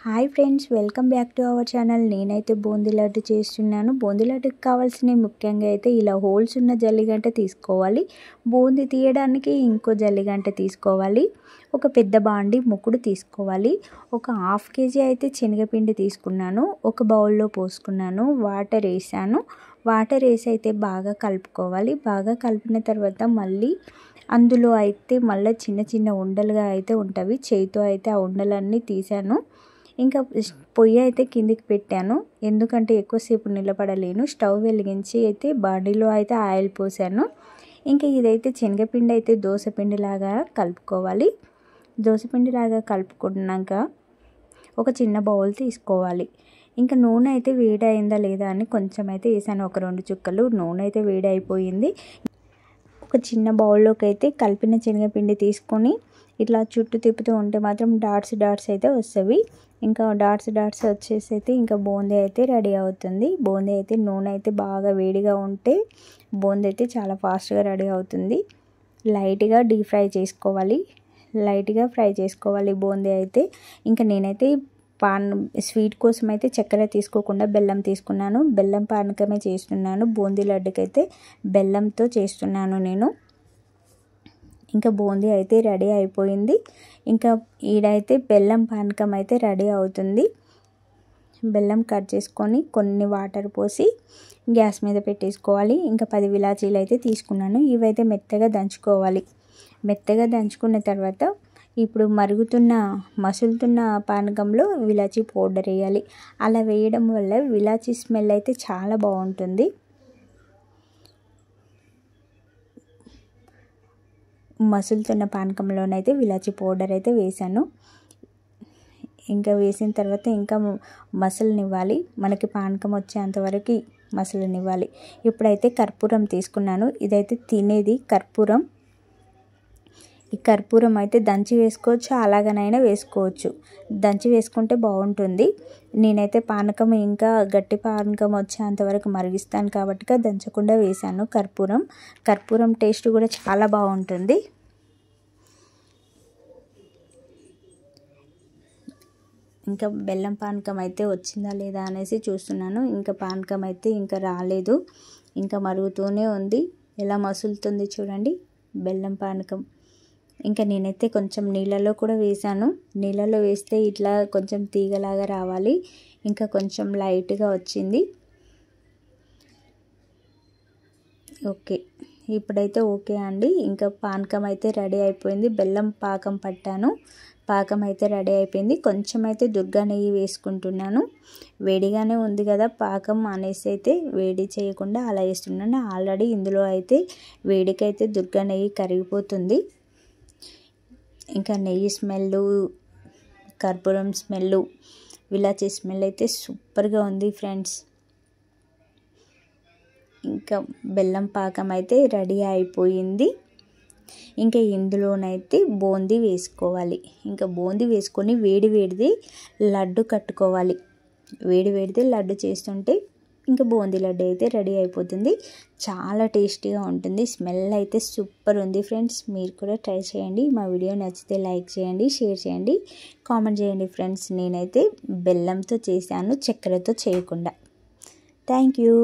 Hi friends, welcome back to our channel. నేనైతే బూందీ లడ్డు చేస్తున్నాను. బూందీ లడ్డుకి కావాల్సిన ముఖ్యంగా అయితే ఇలా హోల్స్ ఉన్న జల్లిగంట తీసుకోవాలి. బూందీ తీయడానికి ఇంకో జల్లిగంట తీసుకోవాలి. ఒక పెద్ద బాండి ముక్కుడు తీసుకోవాలి. ఒక హాఫ్ కేజీ అయితే శనగపిండి తీసుకున్నాను. ఒక బౌల్లో పోసుకున్నాను. వాటర్ వేసాను. వాటర్ వేసి అయితే బాగా కలుపుకోవాలి. బాగా కలిపిన తర్వాత మళ్ళీ అందులో అయితే మళ్ళీ చిన్న చిన్న ఉండలుగా అయితే ఉంటవి. చేతితో అయితే ఆ ఉండలన్నీ తీసాను. ఇంకా పొయ్యి అయితే కిందికి పెట్టాను, ఎందుకంటే ఎక్కువసేపు నిలబడలేను. స్టవ్ వెలిగించి అయితే బాండీలో అయితే ఆయిల్ పోసాను. ఇంకా ఇదైతే శనగపిండి అయితే దోసపిండిలాగా కలుపుకోవాలి. దోసపిండిలాగా కలుపుకున్నాక ఒక చిన్న బౌల్ తీసుకోవాలి. ఇంకా నూనె అయితే వేడి అయిందా లేదా అని కొంచెం అయితే వేసాను, ఒక 2 చుక్కలు. నూనె అయితే వేడి అయిపోయింది. ఒక చిన్న బౌల్లోకి అయితే కలిపిన శనగపిండి తీసుకొని ఇట్లా చుట్టూ తిప్పుతూ ఉంటే మాత్రం డాట్స్ అయితే వస్తాయి. ఇంకా డాట్స్ వచ్చేసి అయితే ఇంకా బూందీ అయితే రెడీ అవుతుంది. బూందీ అయితే నూనె అయితే బాగా వేడిగా ఉంటే బూందీ అయితే చాలా ఫాస్ట్గా రెడీ అవుతుంది. లైట్గా డీప్ ఫ్రై చేసుకోవాలి. బూందీ అయితే. ఇంకా నేనైతే స్వీట్ కోసం అయితే చక్కెర తీసుకోకుండా బెల్లం తీసుకున్నాను. బెల్లం పానకమే చేస్తున్నాను. బూందీ లడ్డుకైతే బెల్లంతో చేస్తున్నాను నేను. ఇంకా బూందీ అయితే రెడీ అయిపోయింది. ఇంకా ఈడైతే బెల్లం పానకం అయితే రెడీ అవుతుంది. బెల్లం కట్ చేసుకొని కొన్ని వాటర్ పోసి గ్యాస్ మీద పెట్టేసుకోవాలి. ఇంకా 10 విలాచీలు అయితే తీసుకున్నాను. ఇవైతే మెత్తగా దంచుకోవాలి. మెత్తగా దంచుకున్న తర్వాత ఇప్పుడు మసులుతున్న పానకంలో విలాచీ పౌడర్ వేయాలి. అలా వేయడం వల్ల విలాచీ స్మెల్ అయితే చాలా బాగుంటుంది. మసులుతున్న పానకంలోనైతే విలాచీ పౌడర్ అయితే వేసాను. ఇంకా వేసిన తర్వాత ఇంకా మసలనివ్వాలి. మనకి పానకం వచ్చేంతవరకు మసలనివ్వాలి. ఇప్పుడైతే కర్పూరం తీసుకున్నాను. ఇదైతే తినేది కర్పూరం. ఈ కర్పూరం అయితే దంచి వేసుకోవచ్చు, అలాగనైనా వేసుకోవచ్చు. దంచి వేసుకుంటే బాగుంటుంది. నేనైతే పానకం ఇంకా గట్టి పానకం వచ్చేంతవరకు మరిగిస్తాను కాబట్టి దంచకుండా వేసాను కర్పూరం టేస్ట్ కూడా చాలా బాగుంటుంది. ఇంకా బెల్లం పానకం అయితే వచ్చిందా లేదా అనేసి చూస్తున్నాను. ఇంకా పానకం అయితే ఇంకా రాలేదు, ఇంకా మరుగుతూనే ఉంది. ఎలా మసులుతుంది చూడండి బెల్లం పానకం. ఇంకా నేనైతే కొంచెం నీళ్ళలో కూడా వేసాను. నీళ్ళలో వేస్తే ఇట్లా కొంచెం తీగలాగా రావాలి. ఇంకా కొంచెం లైట్గా వచ్చింది. ఓకే, ఇప్పుడైతే ఓకే అండి. ఇంకా పానకం అయితే రెడీ అయిపోయింది. బెల్లం పాకం పట్టాను. పాకం అయితే రెడీ అయిపోయింది. కొంచెం అయితే దుర్గా నెయ్యి వేసుకుంటున్నాను. వేడిగానే ఉంది కదా పాకం అనేసి అయితే వేడి చేయకుండా అలా వేస్తున్నాను. ఆల్రెడీ ఇందులో అయితే వేడికైతే దుర్గా నెయ్యి కరిగిపోతుంది. ఇంకా నెయ్యి స్మెల్, కర్పూరం స్మెల్, విలాచీ స్మెల్ అయితే సూపర్గా ఉంది ఫ్రెండ్స్. ఇంకా బెల్లం పాకం అయితే రెడీ అయిపోయింది. ఇంకా ఇందులోనైతే బూందీ వేసుకోవాలి. ఇంకా బూందీ వేసుకొని వేడిది లడ్డు కట్టుకోవాలి. వేడిది లడ్డు చేస్తుంటే ఇంకా బూందీ లడ్డు అయితే రెడీ అయిపోతుంది. చాలా టేస్టీగా ఉంటుంది. స్మెల్ అయితే సూపర్ ఉంది ఫ్రెండ్స్. మీరు కూడా ట్రై చేయండి. మా వీడియో నచ్చితే లైక్ చేయండి, షేర్ చేయండి, కామెంట్ చేయండి ఫ్రెండ్స్. నేనైతే బెల్లంతో చేశాను, చక్కెరతో చేయకుండా. Thank you.